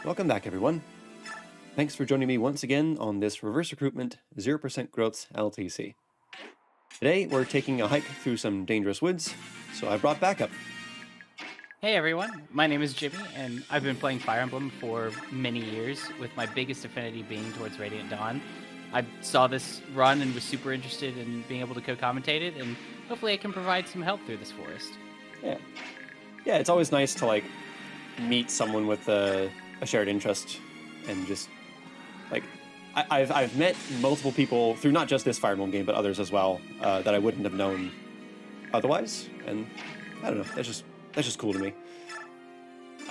Welcome back, everyone. Thanks for joining me once again on this reverse recruitment 0% growth LTC. Today, we're taking a hike through some dangerous woods, so I brought backup. Hey everyone, my name is Jimmy, and I've been playing Fire Emblem for many years, with my biggest affinity being towards Radiant Dawn. I saw this run and was super interested in being able to co-commentate it, and hopefully I can provide some help through this forest. Yeah, it's always nice to, meet someone with a shared interest, and just, I've met multiple people through not just this Fire Emblem game, but others as well, that I wouldn't have known otherwise, and I don't know, that's just cool to me.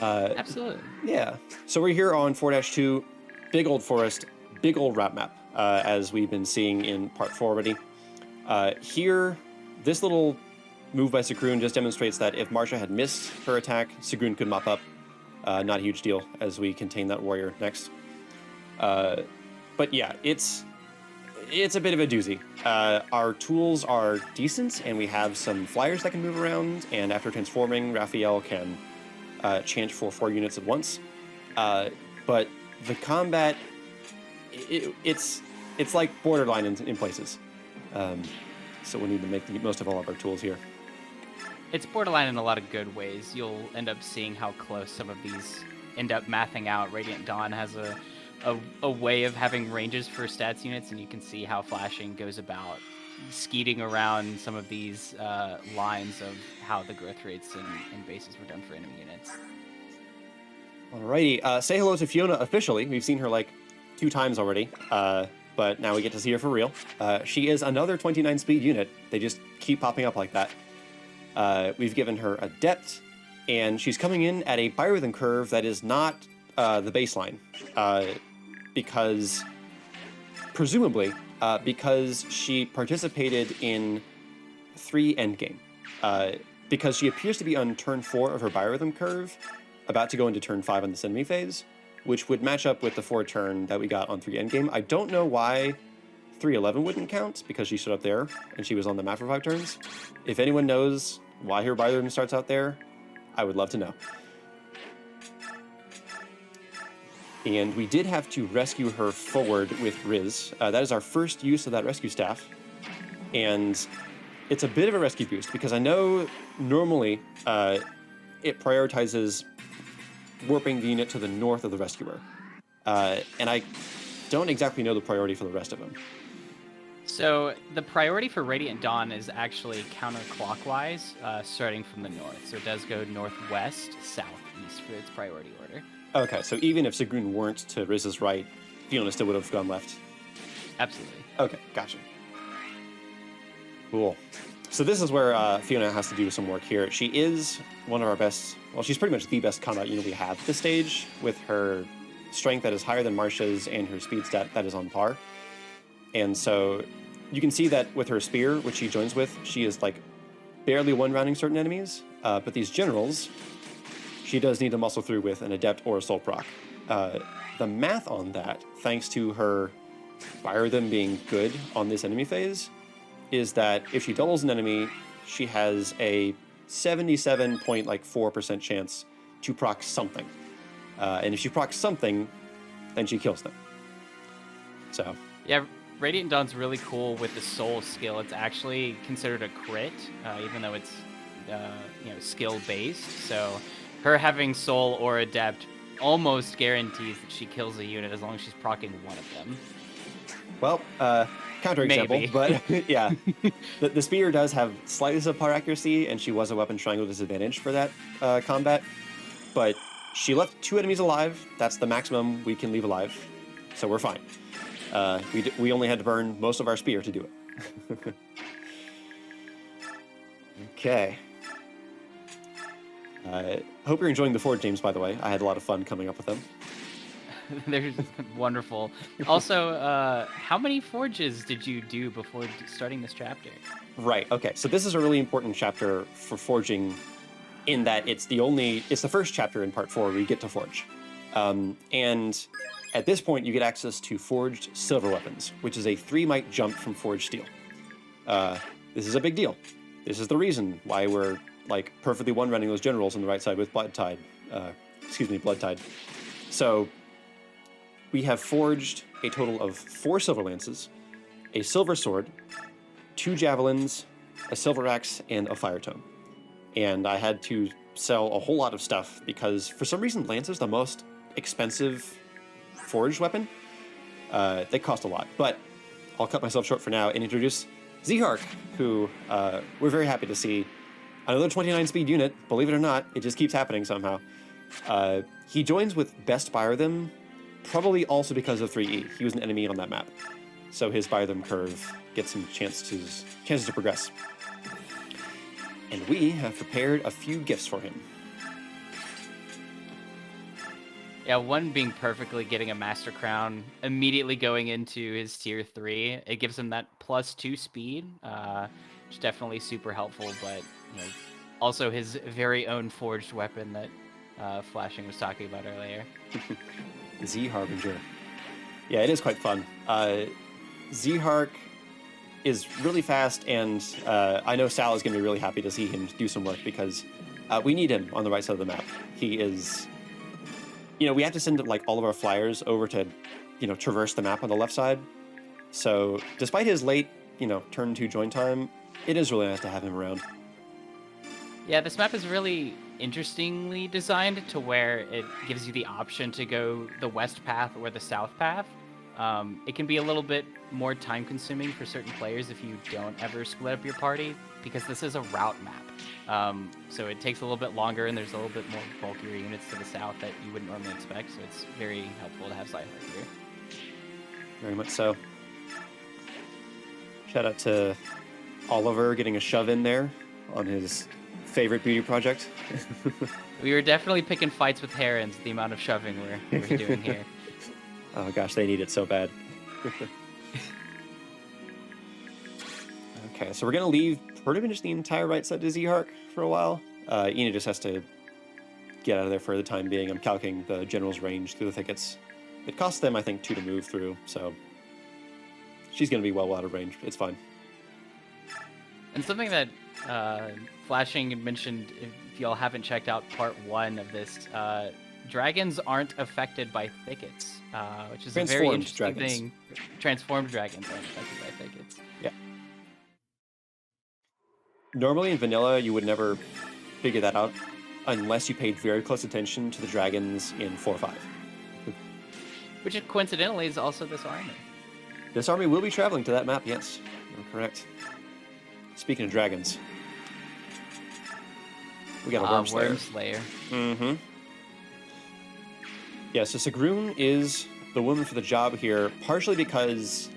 Absolutely. Yeah. So we're here on 4-2, big old forest, big old route map, as we've been seeing in part 4 already. Here, this little move by Sigrun just demonstrates that if Marcia had missed her attack, Sigrun could mop up. Not a huge deal as we contain that warrior next. But yeah, it's a bit of a doozy. Our tools are decent, and we have some flyers that can move around, and after transforming, Raphael can chant for 4 units at once. But the combat, it's like borderline in places. So we need to make the most of all of our tools here. It's borderline in a lot of good ways. You'll end up seeing how close some of these end up mathing out. Radiant Dawn has a way of having ranges for stats units, and you can see how flashing goes about skeeting around some of these lines of how the growth rates and bases were done for enemy units. Alrighty, say hello to Fiona officially. We've seen her 2 times already, but now we get to see her for real. She is another 29 speed unit. They just keep popping up like that. We've given her Adept, and she's coming in at a biorhythm curve that is not the baseline, because, presumably, because she participated in 3 endgame. Because she appears to be on turn 4 of her biorhythm curve, about to go into turn 5 on this enemy phase, which would match up with the 4 turn that we got on 3 endgame. I don't know why 311 wouldn't count, because she stood up there and she was on the map for 5 turns. If anyone knows why her biorhythm starts out there, I would love to know. And we did have to rescue her forward with Rhys. That is our first use of that rescue staff. And it's a bit of a rescue boost, because I know normally it prioritizes warping the unit to the north of the rescuer. And I don't exactly know the priority for the rest of them. So the priority for Radiant Dawn is actually counterclockwise, starting from the north. So it does go northwest, southeast for its priority order. Okay, so even if Sigrun weren't to Rhys's right, Fiona still would have gone left. Absolutely. Okay, gotcha. Cool. So this is where Fiona has to do some work here. She is one of our best, well, she's pretty much the best combat unit we have at this stage, with her strength that is higher than Marcia's and her speed stat that is on par. And so you can see that with her spear, which she joins with, she is barely one-rounding certain enemies, but these generals, she does need to muscle through with an Adept or a Soul Proc. The math on that, thanks to her biorhythm being good on this enemy phase, is that if she doubles an enemy, she has a 77.4% chance to proc something. And if she procs something, then she kills them. So yeah, Radiant Dawn's really cool with the soul skill. It's actually considered a crit, even though it's skill based. So her having soul or adept almost guarantees that she kills a unit as long as she's proccing one of them. Well, counterexample, but yeah, the spear does have slightly subpar accuracy, and she was a weapon triangle disadvantage for that combat. But she left 2 enemies alive. That's the maximum we can leave alive, so we're fine. We only had to burn most of our spear to do it. Okay. Hope you're enjoying the Forge games, by the way. I had a lot of fun coming up with them. They're wonderful. Also, how many forges did you do before starting this chapter? Right, okay. So this is a really important chapter for forging, in that it's the first chapter in part 4 where you get to forge. And at this point, you get access to forged silver weapons, which is a 3 might jump from forged steel. This is a big deal. This is the reason why we're perfectly one-running those generals on the right side with Blood Tide. So we have forged a total of 4 silver lances, a silver sword, 2 javelins, a silver axe, and a fire tome. And I had to sell a whole lot of stuff because for some reason lance is the most expensive forged weapon. They cost a lot, but I'll cut myself short for now and introduce Zihark, who we're very happy to see. Another 29 speed unit, believe it or not, it just keeps happening somehow. He joins with Best Biorhythm, probably also because of 3E. He was an enemy on that map, so his Biorhythm curve gets some chances to progress. And we have prepared a few gifts for him. Yeah, one being perfectly getting a Master Crown, immediately going into his tier 3. It gives him that +2 speed, which is definitely super helpful, but also his very own forged weapon that Flashing was talking about earlier. Ziharbinger. Yeah, it is quite fun. Zihark is really fast, and I know Sal is going to be really happy to see him do some work because we need him on the right side of the map. He is... we have to send like all of our flyers over to, traverse the map on the left side. So despite his late, turn 2 join time, it is really nice to have him around. Yeah, this map is really interestingly designed to where it gives you the option to go the west path or the south path. It can be a little bit more time consuming for certain players if you don't ever split up your party, because this is a route map. So it takes a little bit longer, and there's a little bit more bulkier units to the south that you wouldn't normally expect, so it's very helpful to have Zihark here. Very much so. Shout out to Oliver getting a shove in there on his favorite beauty project. We were definitely picking fights with Herons, the amount of shoving we're doing here. Oh gosh, they need it so bad. Okay, so we're going to leave pretty much the entire right side to Zihark for a while. Ina just has to get out of there for the time being. I'm calculating the general's range through the thickets. It costs them, I think, 2 to move through, so she's going to be well out of range. It's fine. And something that Flashing mentioned, if y'all haven't checked out part 1 of this, dragons aren't affected by thickets, which is a very interesting thing. Transformed dragons aren't affected by thickets. Yeah. Normally in vanilla, you would never figure that out unless you paid very close attention to the dragons in 4.5. Which coincidentally is also this army. This army will be traveling to that map, yes. You're correct. Speaking of dragons, we got a Worm Slayer. Mm-hmm. Yeah, so Sigrun is the woman for the job here, partially because,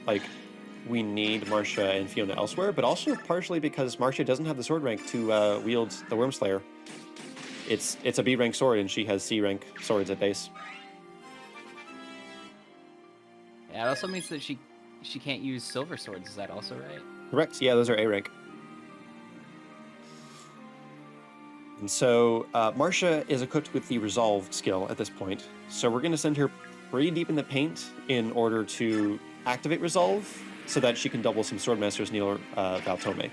we need Marcia and Fiona elsewhere, but also partially because Marcia doesn't have the sword rank to wield the Worm Slayer. It's a B rank sword, and she has C rank swords at base. Yeah, it also means that she can't use silver swords. Is that also right? Correct. Yeah, those are A rank. And so Marcia is equipped with the Resolved skill at this point, so we're going to send her pretty deep in the paint in order to activate Resolve, so that she can double some Swordmasters near Valtome.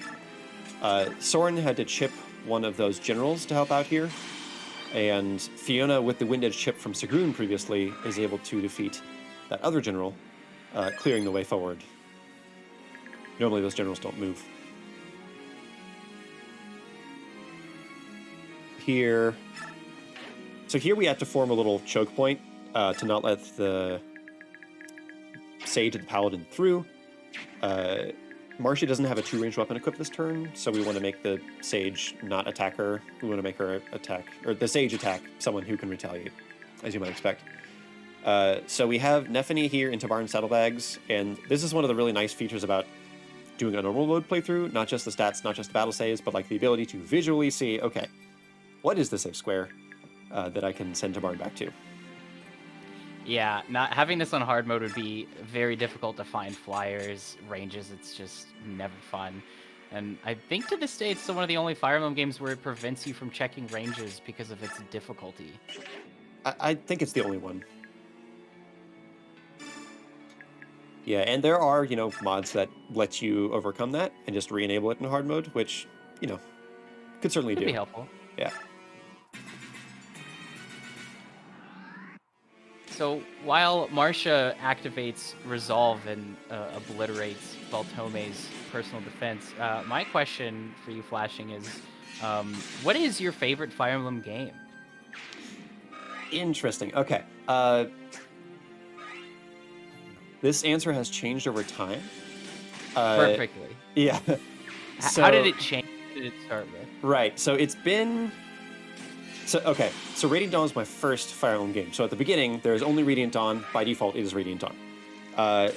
Soren had to chip one of those generals to help out here, and Fiona, with the Wind Edge chip from Sigrun previously, is able to defeat that other general, clearing the way forward. Normally those generals don't move. Here we have to form a little choke point to not let the Sage and the Paladin through. Marcia doesn't have a 2-range weapon equipped this turn, so we want to make the Sage not attack her. We want to make her attack, or the Sage attack someone who can retaliate, as you might expect. So we have Nephany here in Tibarn Saddlebags, and this is one of the really nice features about doing a normal mode playthrough, not just the stats, not just the battle saves, but the ability to visually see, okay, what is the safe square that I can send Tibarn back to? Yeah, not having this on hard mode would be very difficult to find flyers, ranges. It's just never fun. And I think to this day, it's still one of the only Fire Emblem games where it prevents you from checking ranges because of its difficulty. I think it's the only one. Yeah, and there are, mods that let you overcome that and just re-enable it in hard mode, which, could certainly Could do. be helpful. Yeah. So while Marcia activates Resolve and obliterates Baltome's personal defense, my question for you, Flashing, is what is your favorite Fire Emblem game? Interesting. Okay. This answer has changed over time. Perfectly. Yeah. How did it change? What did it start with? Right. So it's been... So Radiant Dawn is my first Fire Emblem game. So at the beginning, there's only Radiant Dawn. By default, it is Radiant Dawn.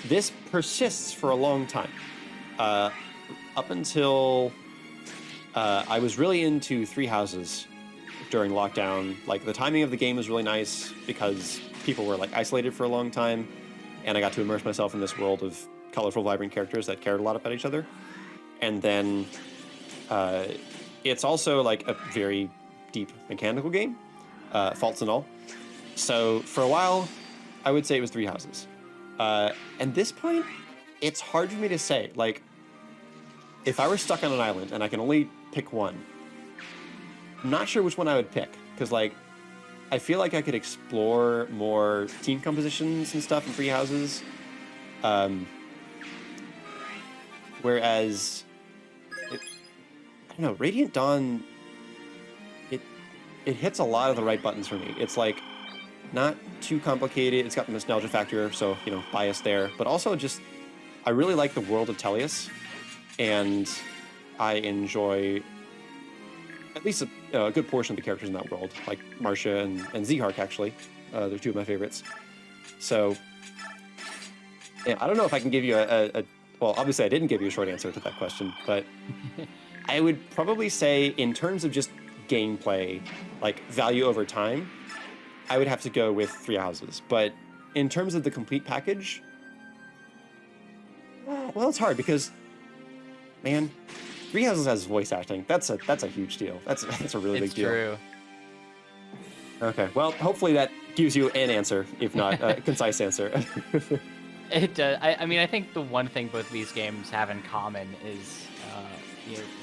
This persists for a long time. Up until I was really into Three Houses during lockdown. Like, the timing of the game was really nice because people were, like, isolated for a long time, and I got to immerse myself in this world of colorful, vibrant characters that cared a lot about each other. And then it's also, like, a very deep mechanical game, faults and all. So for a while, I would say it was Three Houses. At this point, it's hard for me to say. Like, if I were stuck on an island and I can only pick one, I'm not sure which one I would pick. Because, like, I feel like I could explore more team compositions and stuff in Three Houses. Whereas, I don't know, Radiant Dawn, it hits a lot of the right buttons for me. It's, like, not too complicated. It's got the nostalgia factor, so, you know, bias there. But also just, I really like the world of Tellius, and I enjoy at least a good portion of the characters in that world, like Marcia and Zihark, actually. They're two of my favorites. So, yeah, I don't know if I can give you well, obviously I didn't give you a short answer to that question, but I would probably say in terms of just gameplay, like value over time, I would have to go with Three Houses. But in terms of the complete package, well, it's hard because, man, Three Houses has voice acting. That's a huge deal. That's a really big deal. It's true. Okay, well, hopefully that gives you an answer, if not a concise answer. It does. I mean, I think the one thing both these games have in common is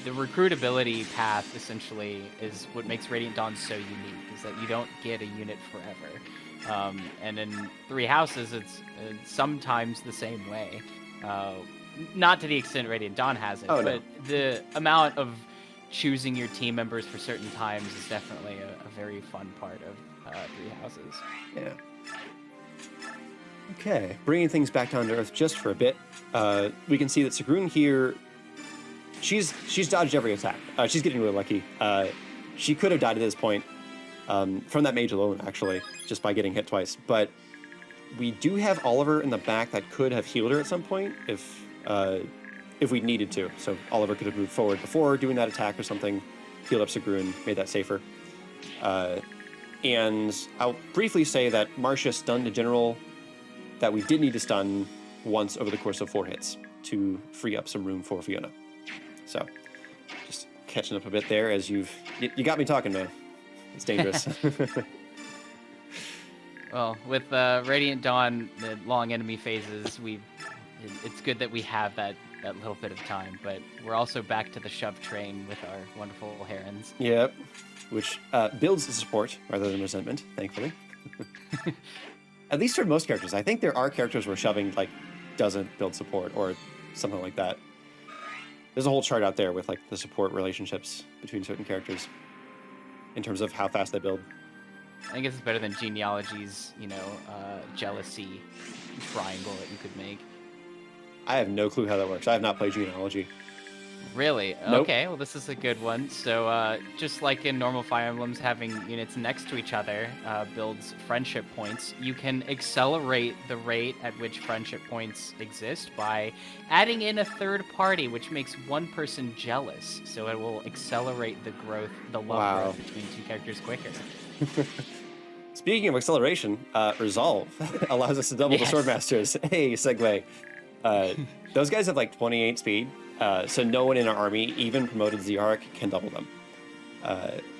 the recruitability path essentially is what makes Radiant Dawn so unique, is that you don't get a unit forever. And in Three Houses, it's sometimes the same way. Not to the extent Radiant Dawn has it, but the amount of choosing your team members for certain times is definitely a very fun part of Three Houses. Yeah. Okay, bringing things back down to earth just for a bit, we can see that Sigrun here, she's dodged every attack. She's getting really lucky. She could have died at this point from that mage alone, actually, just by getting hit twice. But we do have Oliver in the back that could have healed her at some point if we needed to. So Oliver could have moved forward before doing that attack or something, healed up Sigrun, made that safer. And I'll briefly say that Marcia stunned a general that we did need to stun once over the course of 4 hits to free up some room for Fiona. So, just catching up a bit there as you got me talking, man. It's dangerous. Well, with Radiant Dawn, the long enemy phases, it's good that we have that little bit of time, but we're also back to the shove train with our wonderful Herons. Yep, which builds the support rather than resentment, thankfully. At least for most characters. I think there are characters where shoving like doesn't build support or something like that. There's a whole chart out there with like the support relationships between certain characters in terms of how fast they build. I guess it's better than Genealogy's, jealousy triangle that you could make. I have no clue how that works. I have not played Genealogy. Really? Nope. Okay, well this is a good one. So just like in normal Fire Emblems, having units next to each other builds friendship points. You can accelerate the rate at which friendship points exist by adding in a third party, which makes one person jealous. So it will accelerate the love growth between two characters quicker. Speaking of acceleration, Resolve allows us to double the Swordmasters. Hey, segue. Those guys have like 28 speed. So no one in our army, even promoted Zihark, can double them.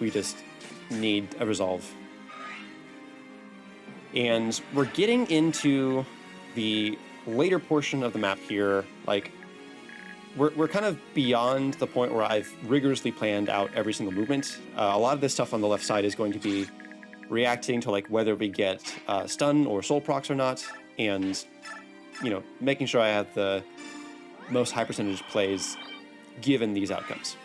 We just need a Resolve. And we're getting into the later portion of the map here. Like, we're kind of beyond the point where I've rigorously planned out every single movement. A lot of this stuff on the left side is going to be reacting to like whether we get stun or soul procs or not, and making sure I have the most high percentage plays given these outcomes.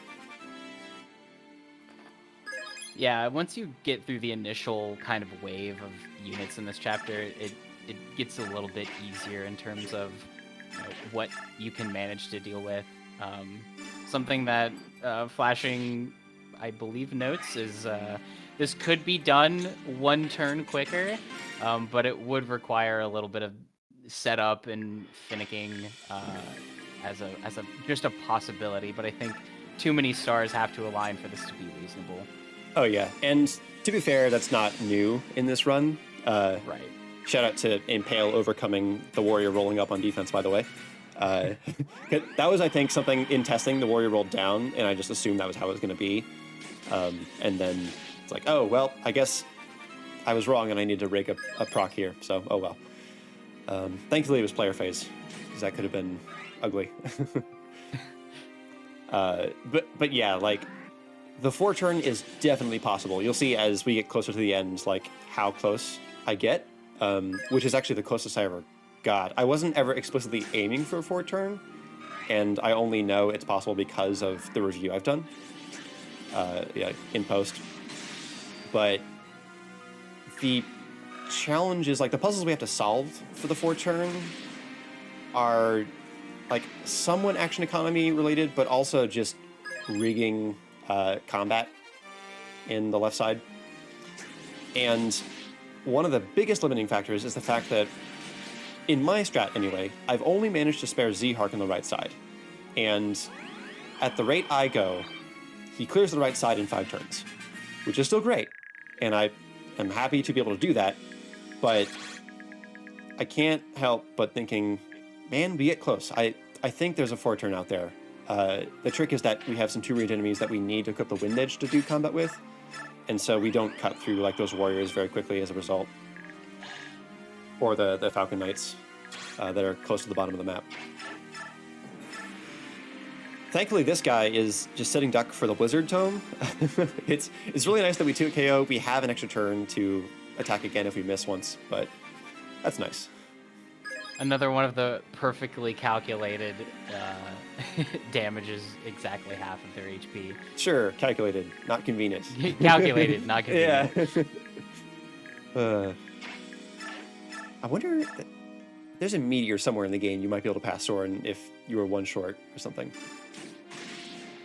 Yeah, once you get through the initial kind of wave of units in this chapter, it gets a little bit easier in terms of what you can manage to deal with. Something that Flashing, I believe, notes is this could be done one turn quicker, but it would require a little bit of setup and finicking as a just a possibility. But I think too many stars have to align for this to be reasonable. Oh yeah, and to be fair, that's not new in this run. Right. Shout out to Impale overcoming the warrior rolling up on defense, by the way. That was, I think, something in testing. The warrior rolled down, and I just assumed that was how it was going to be. And then it's like, oh, well, I guess I was wrong, and I need to rig a proc here. So, oh well. Thankfully, it was player phase, because that could have been ugly. But yeah, like, the 4-turn is definitely possible. You'll see as we get closer to the end, like, how close I get, which is actually the closest I ever got. I wasn't ever explicitly aiming for a 4-turn, and I only know it's possible because of the review I've done, in post. But the challenges, like the puzzles we have to solve for the 4-turn, are like somewhat action economy related, but also just rigging combat in the left side. And one of the biggest limiting factors is the fact that, in my strat anyway, I've only managed to spare Zihark on the right side. And at the rate I go, he clears the right side in 5 turns, which is still great. And I am happy to be able to do that, but I can't help but thinking, man, we get close. I think there's a 4-turn out there. The trick is that we have some 2-range enemies that we need to equip the Wind Edge to do combat with, and so we don't cut through like those warriors very quickly as a result. Or the Falcon Knights that are close to the bottom of the map. Thankfully, this guy is just sitting duck for the Blizzard Tome. It's really nice that we 2 KO. We have an extra turn to attack again if we miss once, but that's nice. Another one of the perfectly calculated damages exactly half of their HP. Sure, calculated, not convenient. Calculated, not convenient. Yeah. I wonder, there's a meteor somewhere in the game you might be able to pass Soren if you were 1 short or something.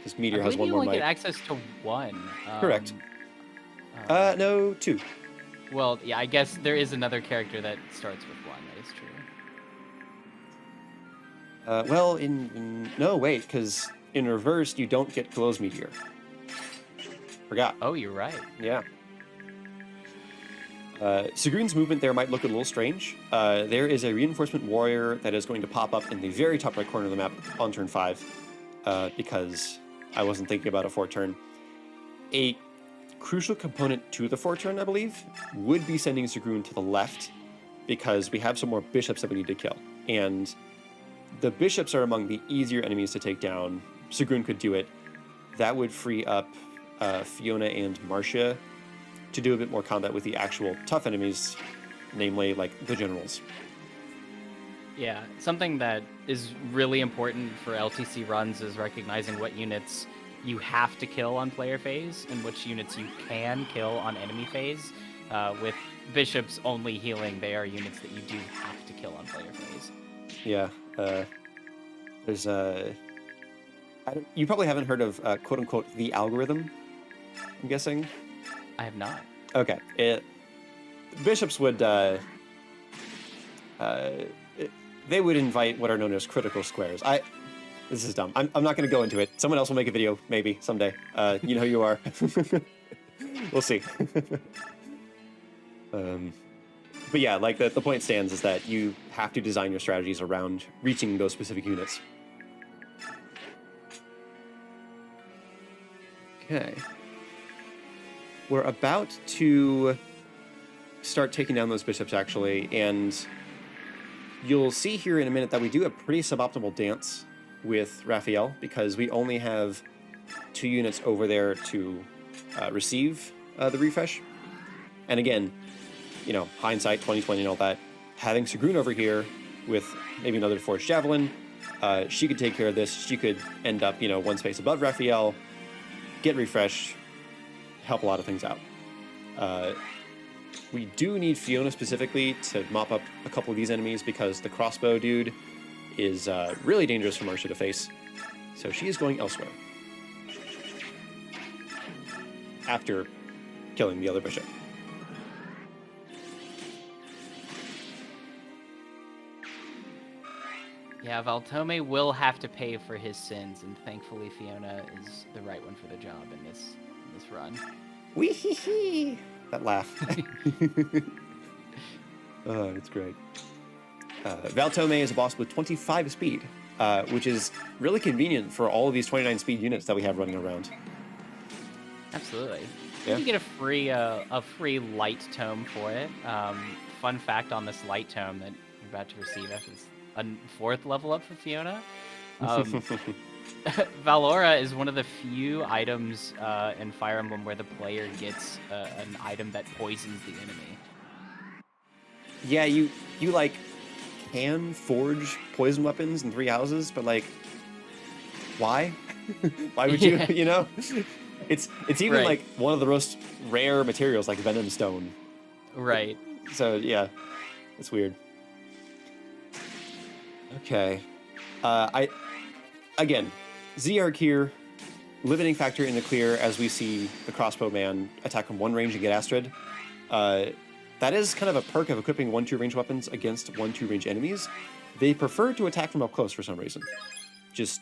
This meteor has 1 more you only might. get access to 1. Correct. No, 2. Well, yeah, I guess there is another character that starts with 1. That is true. Well, no, wait, because in reverse, you don't get Glow's meteor. Forgot. Oh, you're right. Yeah. Sigrun's movement there might look a little strange. There is a reinforcement warrior that is going to pop up in the very top right corner of the map on turn 5, because I wasn't thinking about a 4-turn. A crucial component to the 4-turn, I believe, would be sending Sigrun to the left, because we have some more bishops that we need to kill. And the bishops are among the easier enemies to take down. Sigrun could do it. That would free up Fiona and Marcia to do a bit more combat with the actual tough enemies, namely like the generals. Yeah, something that is really important for LTC runs is recognizing what units you have to kill on player phase and which units you can kill on enemy phase. With bishops only healing, they are units that you do have to kill on player phase. Yeah, there's you probably haven't heard of quote unquote the algorithm, I'm guessing. I have not. Okay, bishops would they would invite what are known as critical squares. This is dumb. I'm not going to go into it. Someone else will make a video maybe someday. You know who you are. We'll see. But yeah, like the point stands is that you have to design your strategies around reaching those specific units. Okay. We're about to start taking down those bishops, actually, and you'll see here in a minute that we do a pretty suboptimal dance with Raphael, because we only have 2 units over there to receive the refresh. And again, hindsight 2020 and all that, having Sigrun over here with maybe another Forged Javelin, she could take care of this. She could end up, one space above Raphael, get refreshed, help a lot of things out. We do need Fiona specifically to mop up a couple of these enemies because the crossbow dude is really dangerous for Marcia to face. So she is going elsewhere. After killing the other bishop. Yeah, Valtome will have to pay for his sins, and thankfully Fiona is the right one for the job in this run. Wee-hee-hee! That laugh. Oh, it's great. Valtome is a boss with 25 speed, which is really convenient for all of these 29 speed units that we have running around. Absolutely. Yeah. You get a free light tome for it. Fun fact on this light tome that you're about to receive after this, a 4th level up for Fiona. Valora is one of the few items in Fire Emblem where the player gets an item that poisons the enemy. Yeah, you like can forge poison weapons in 3 houses, but like, why? Why would you? Yeah. It's even like one of the most rare materials, like Venom Stone. Right. So yeah, it's weird. Okay, again, Zihark here, limiting factor in the clear as we see the crossbow man attack from one range and get Astrid. That is kind of a perk of equipping 1/2 range weapons against 1/2 range enemies. They prefer to attack from up close for some reason. Just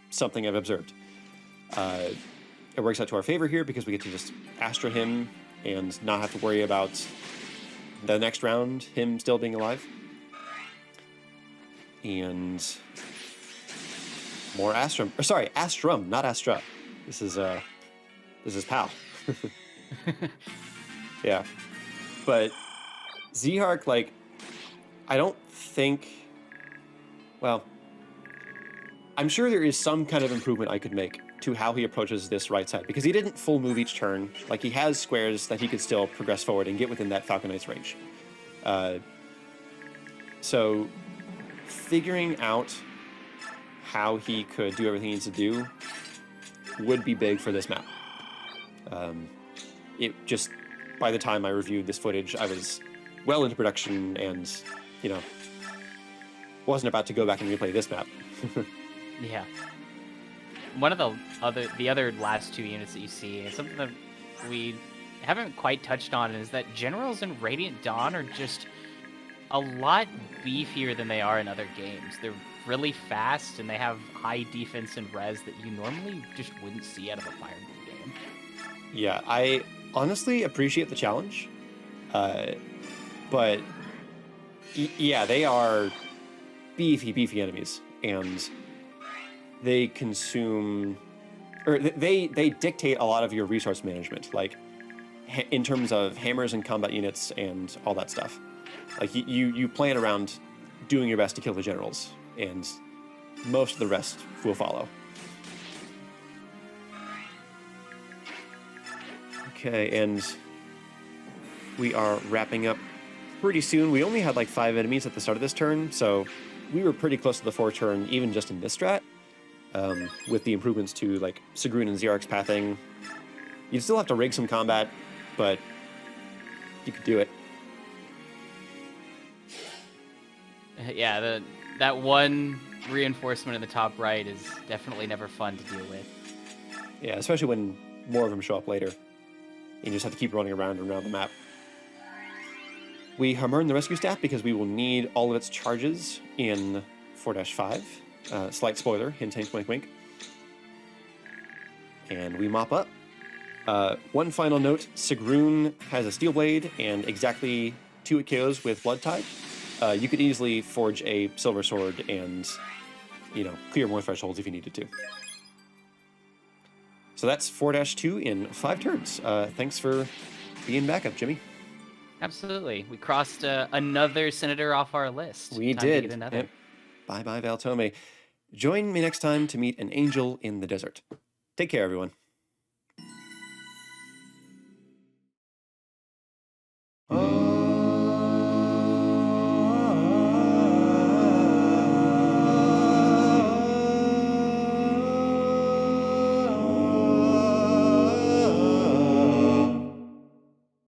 something I've observed. It works out to our favor here because we get to just Astra him and not have to worry about the next round him still being alive. And more Astrum. Or sorry, Astrum, not Astra. This is PAL. Yeah. But Zihark, like, I don't think, well, I'm sure there is some kind of improvement I could make to how he approaches this right side, because he didn't full move each turn. Like, he has squares that he could still progress forward and get within that Falcon Knight's range. So figuring out how he could do everything he needs to do would be big for this map. It just, by the time I reviewed this footage, I was well into production and, wasn't about to go back and replay this map. Yeah. One of the other last 2 units that you see is something that we haven't quite touched on, is that generals in Radiant Dawn are just a lot beefier than they are in other games. They're really fast and they have high defense and res that you normally just wouldn't see out of a Fire Emblem game. Yeah, I honestly appreciate the challenge, but yeah, they are beefy enemies, and they consume, or they dictate a lot of your resource management, like in terms of hammers and combat units and all that stuff. Like you plan around doing your best to kill the generals, and most of the rest will follow. Okay, and we are wrapping up pretty soon. We only had like 5 enemies at the start of this turn, so we were pretty close to the 4 turn, even just in this strat. With the improvements to like Sigrun and Zihark's pathing, you'd still have to rig some combat, but you could do it. Yeah, that one reinforcement in the top right is definitely never fun to deal with. Yeah, especially when more of them show up later. You just have to keep running around and around the map. We Hammerne the rescue staff because we will need all of its charges in 4-5. Slight spoiler, hint, hint, wink, wink. And we mop up. One final note, Sigrun has a steel blade and exactly 2 hit KOs with Blood Tide. You could easily forge a silver sword and, clear more thresholds if you needed to. So that's 4-2 in 5 turns. Thanks for being back up, Jimmy. Absolutely. We crossed another senator off our list. We Time did. to get another. Yep. Bye-bye, Valtome. Join me next time to meet an angel in the desert. Take care, everyone.